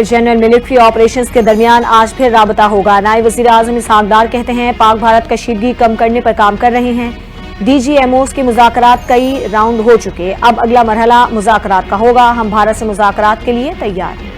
General military operations के दरमियान आज फिर राबता होगा। नायब वज़ीर आज़म इसहाक डार कहते हैं पाक भारत कशीदगी कम करने पर काम कर रहे हैं। DGMOs के मुज़ाकरात कई राउंड हो चुके, अब अगला मरहला मुज़ाकरात का होगा। हम भारत से मुज़ाकरात के लिए तैयार हैं।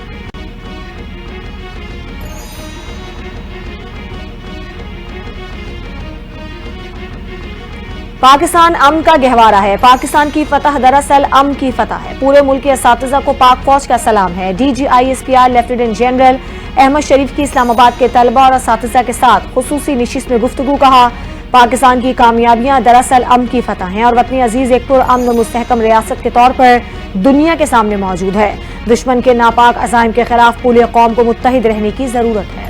पाकिस्तान अमन का गहवारा है। पाकिस्तान की फतह दरअसल अमन की फतह है। पूरे मुल्क के असातिज़ा को पाक फौज का सलाम है। DGISPR लेफ्टिनेंट जनरल अहमद शरीफ की इस्लामाबाद के तलबा और असातिज़ा के साथ खुसूसी निशिस्त में गुफ्तगू। कहा पाकिस्तान की कामयाबियां दरअसल अमन की फतह हैं और वतनी अजीज एक पुरअमन व मुस्तहकम रियासत के तौर पर दुनिया के सामने मौजूद है। दुश्मन के नापाक अज़ाइम के खिलाफ पूरे कौम को मुत्तहिद रहने की जरूरत है।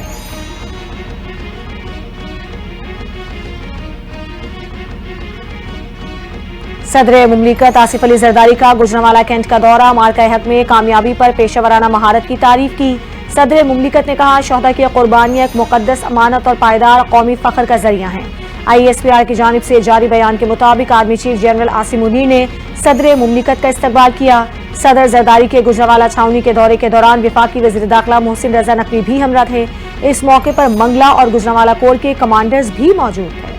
सदर मुमलिकत आसिफ अली जरदारी का गुजरांवाला कैंट का दौरा। मार्का हक में कामयाबी पर पेशेवराना महारत की तारीफ की। सदर मुमलिकत ने कहा शोहदा की कुर्बानियां एक मुकद्दस अमानत और पायदार कौमी फख्र का जरिया हैं। ISPR की जानिब से जारी बयान के मुताबिक army chief general Asim Munir ने सदर मुमलिकत का इस्तकबाल किया। सदर जरदारी के गुजरांवाला छावनी के दौरे के दौरान वफाकी वज़ीर दाखिला मोहसिन रजा नकवी भी हमरा थे। इस मौके पर मंगला और गुजरांवाला कोर के कमांडर्स भी मौजूद थे।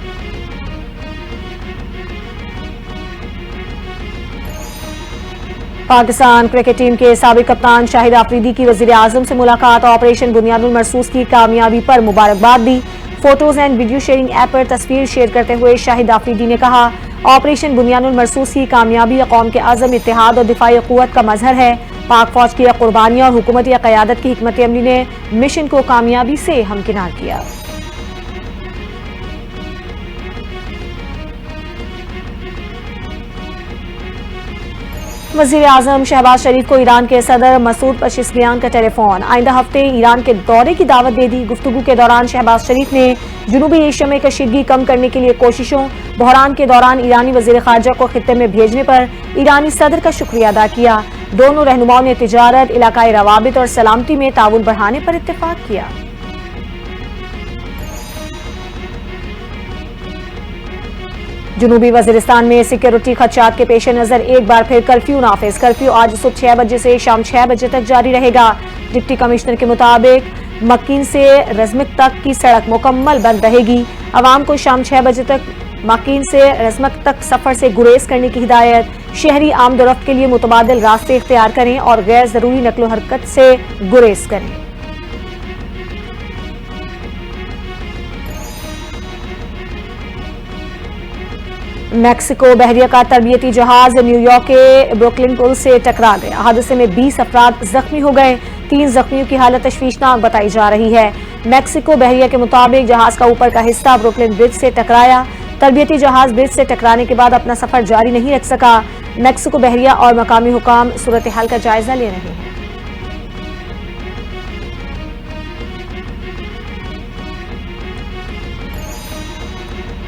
पाकिस्तान क्रिकेट टीम के साबिक कप्तान शाहिद आफरीदी की वज़ीर आज़म से मुलाकात। ऑपरेशन बुनियादुल मरसूस की कामयाबी पर मुबारकबाद दी। Photos and video sharing app पर तस्वीर शेयर करते हुए शाहिद आफरीदी ने कहा ऑपरेशन बुनियादुल मरसूस की कामयाबी कौम के अज़म, इत्तेहाद और दिफाई क़ुव्वत का मजहर है। पाक फौज की कुर्बानियां और हुकूमती क़यादत की हिकमत अमली ने मिशन को कामयाबी से हमकिनार किया। वज़ीर आज़म शहबाज शरीफ को ईरान के सदर मसूद पेज़ेश्कियान का टेलीफोन। आइंदा हफ्ते ईरान के दौरे की दावत दे दी। गुफ्तगू के दौरान शहबाज शरीफ ने जनूबी एशिया में कशीदगी कम करने के लिए कोशिशों, बहरान के दौरान ईरानी वज़ीर ख़ारजा को खित्ते में भेजने पर ईरानी सदर का शुक्रिया अदा किया। दोनों रहनुमाओं ने तिजारत, इलाकाई रवाबित और सलामती में ताउन बढ़ाने पर इत्तेफाक किया। जनूबी वजीरिस्तान में सिक्योरिटी खदशात के पेश नजर एक बार फिर कर्फ्यू नाफिज। कर्फ्यू आज सुबह 6 बजे से शाम 6 बजे तक जारी रहेगा। डिप्टी कमिश्नर के मुताबिक मकीन से रज़मक तक की सड़क मुकम्मल बंद रहेगी। आवाम को शाम 6 बजे तक मकीन से रज़मक तक सफर से गुरेज करने की हिदायत। शहरी आमदोरफ्त के लिए मुतबादिल रास्ते इख्तियार करें और गैर जरूरी नकलो हरकत से गुरेज करें। मैक्सिको बहरिया का तरबियती जहाज न्यूयॉर्क के ब्रुकलिन पुल से टकरा गया। हादसे में 20 अफराद जख्मी हो गए। 3 जख्मियों की हालत तशवीशनाक बताई जा रही है। मैक्सिको बहरिया के मुताबिक जहाज का ऊपर का हिस्सा ब्रुकलिन ब्रिज से टकराया। तरबियती जहाज ब्रिज से टकराने के बाद अपना सफर जारी नहीं रख सका। मैक्सिको बहरिया और मकामी हुकाम सूरत हाल का जायजा ले रहे हैं।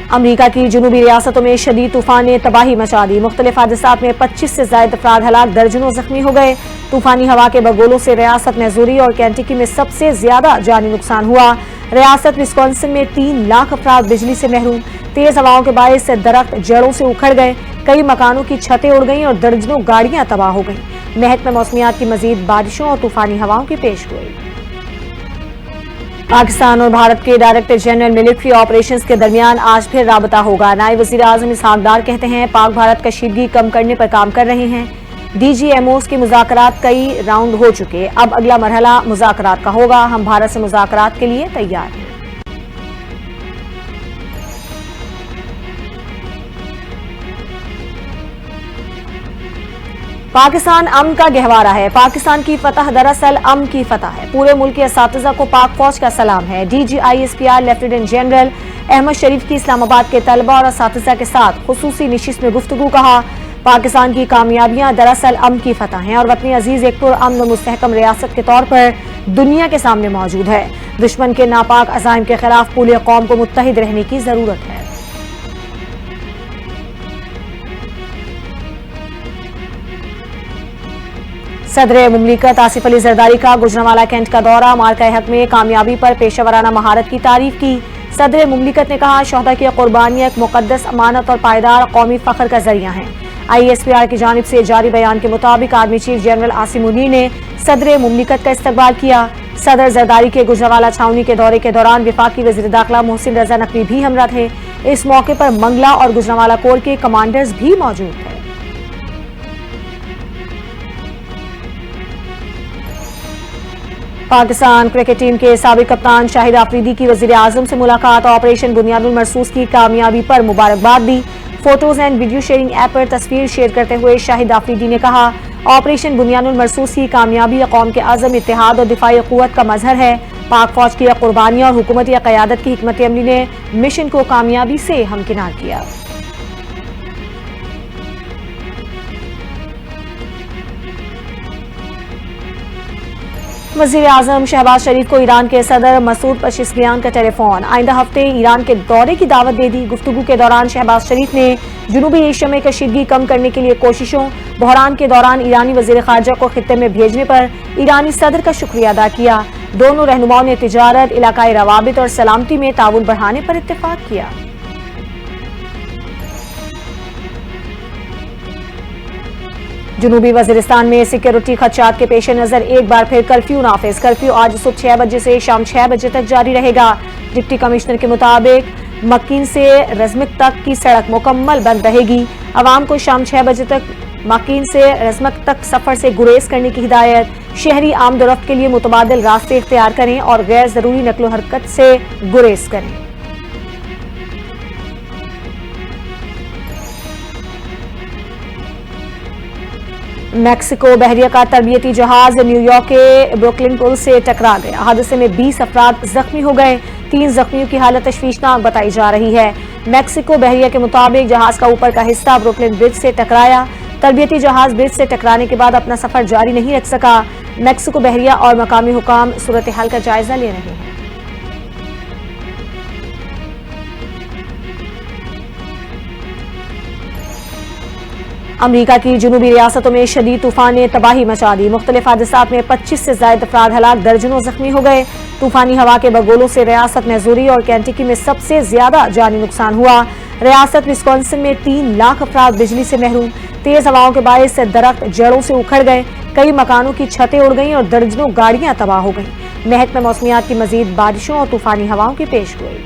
अमरीका की जनूबी रियासतों में शदीद तूफान ने तबाही मचा दी। मुख्तलिफ हादसात में 25 से ज्यादा अफराद हलाक, दर्जनों जख्मी हो गए। तूफानी हवा के बगोलों से रियासत मिज़ूरी और केंटकी में सबसे ज्यादा जानी नुकसान हुआ। रियासत विस्कॉन्सिन में 3 लाख अफराद बिजली से महरूम। तेज हवाओं के बायस दरख्त जड़ों से उखड़ गए। कई मकानों की छतें उड़ गईं और दर्जनों गाड़ियां तबाह हो गईं। महकमा मौसमियात की मजीद बारिशों और तूफानी हवाओं की पेशगोई। पाकिस्तान और भारत के डायरेक्टर जनरल मिलिट्री ऑपरेशंस के दरमियान आज फिर राबता होगा। नायब वज़ीर आज़म इसहाक डार कहते हैं पाक भारत कशीदगी कम करने पर काम कर रहे हैं। DGMOs के मुज़ाकरात कई राउंड हो चुके, अब अगला मरहला मुज़ाकरात का होगा। हम भारत से मुज़ाकरात के लिए तैयार हैं। पाकिस्तान अमन का गहवारा है। पाकिस्तान की फतह दरअसल अमन की फतह है। पूरे मुल्क के असातिज़ा को पाक फौज का सलाम है। DGISPR लेफ्टिनेंट जनरल अहमद शरीफ की इस्लामाबाद के तलबा और असातिज़ा के साथ खुसूसी निशिस्त में गुफ्तगू। कहा पाकिस्तान की कामयाबियां दरअसल अमन की फतह हैं और वतनी अजीज एक पुरअमन व मुस्तहकम रियासत के तौर पर दुनिया के सामने मौजूद है। दुश्मन के नापाक अज़ाइम के खिलाफ पूरे कौम को मुत्तहिद रहने की जरूरत है। सदर मुमलिकत आसिफ अली जरदारी का गुजरांवाला कैंट का दौरा। मार्का हक में कामयाबी पर पेशेवराना महारत की तारीफ की। सदर मुमलिकत ने कहा शोहदा की कुर्बानियां एक मुकद्दस अमानत और पायदार कौमी फख्र का जरिया हैं। ISPR की जानिब से जारी बयान के मुताबिक army chief general Asim Munir ने सदर मुमलिकत का इस्तकबाल किया। सदर जरदारी के गुजरावाला छावनी के दौरे के दौरान वफाकी वज़ीर दाखिला मोहसिन रजा नकवी भी हमरा थे। इस मौके पर मंगला और गुजरावाला कोर के कमांडर्स भी मौजूद थे। पाकिस्तान क्रिकेट टीम के साबिक कप्तान शाहिद आफरीदी की वज़ीर आज़म से मुलाकात। ऑपरेशन बुनियादुल मरसूस की कामयाबी पर मुबारकबाद दी। Photos and video sharing app पर तस्वीर शेयर करते हुए शाहिद आफरीदी ने कहा, ऑपरेशन बुनियादुल मरसूस की कामयाबी कौम के अज़म, इत्तेहाद और दिफाई क़ुव्वत का मजहर है। पाक फौज की कुर्बानियां और हुकूमती क़यादत की हिकमत अमली ने मिशन को कामयाबी से हमकिनार किया। वज़ीर आज़म शहबाज शरीफ को ईरान के सदर मसूद पेज़ेश्कियान का टेलीफोन। आइंदा हफ्ते ईरान के दौरे की दावत दे दी। गुफ्तगू के दौरान शहबाज शरीफ ने जनूबी एशिया में कशीदगी कम करने के लिए कोशिशों, बहरान के दौरान ईरानी वज़ीर ख़ारजा को खित्ते में भेजने पर ईरानी सदर का शुक्रिया अदा किया। दोनों रहनुमाओं ने तिजारत, इलाकाई रवाबित और सलामती में ताउन बढ़ाने पर इत्तेफाक किया। जनूबी वजीरिस्तान में सिक्योरिटी खदशात के पेश नजर एक बार फिर कर्फ्यू नाफिज। कर्फ्यू आज सुबह 6 बजे से शाम 6 बजे तक जारी रहेगा। डिप्टी कमिश्नर के मुताबिक मकीन से रज़मक तक की सड़क मुकम्मल बंद रहेगी। आवाम को शाम 6 बजे तक मकीन से रज़मक तक सफर से गुरेज करने की हिदायत। शहरी आमदोरफ्त के लिए मुतबादिल रास्ते इख्तियार करें और गैर जरूरी नकलो हरकत से गुरेज करें। मैक्सिको बहरिया का तरबियती जहाज न्यूयॉर्क के ब्रुकलिन पुल से टकरा गया। हादसे में 20 अफराद जख्मी हो गए। 3 जख्मियों की हालत तशवीशनाक बताई जा रही है। मैक्सिको बहरिया के मुताबिक जहाज का ऊपर का हिस्सा ब्रुकलिन ब्रिज से टकराया। तरबियती जहाज ब्रिज से टकराने के बाद अपना सफर जारी नहीं रख सका। मैक्सिको बहरिया और मकामी हुकाम सूरत हाल का जायजा ले रहे हैं। अमरीका की जनूबी रियासतों में शदीद तूफान ने तबाही मचा दी। मुख्तलिफ हादसात में 25 से ज्यादा अफराद हलाक, दर्जनों जख्मी हो गए। तूफानी हवा के बगोलों से रियासत मिज़ूरी और केंटकी में सबसे ज्यादा जानी नुकसान हुआ। रियासत विस्कॉन्सिन में 3 लाख अफराद बिजली से महरूम। तेज हवाओं के बायस दरख्त जड़ों से उखड़ गए। कई मकानों की छतें उड़ गईं और दर्जनों गाड़ियां तबाह हो गईं। महकमा मौसमियात की मजीद बारिशों और तूफानी हवाओं की पेशगोई।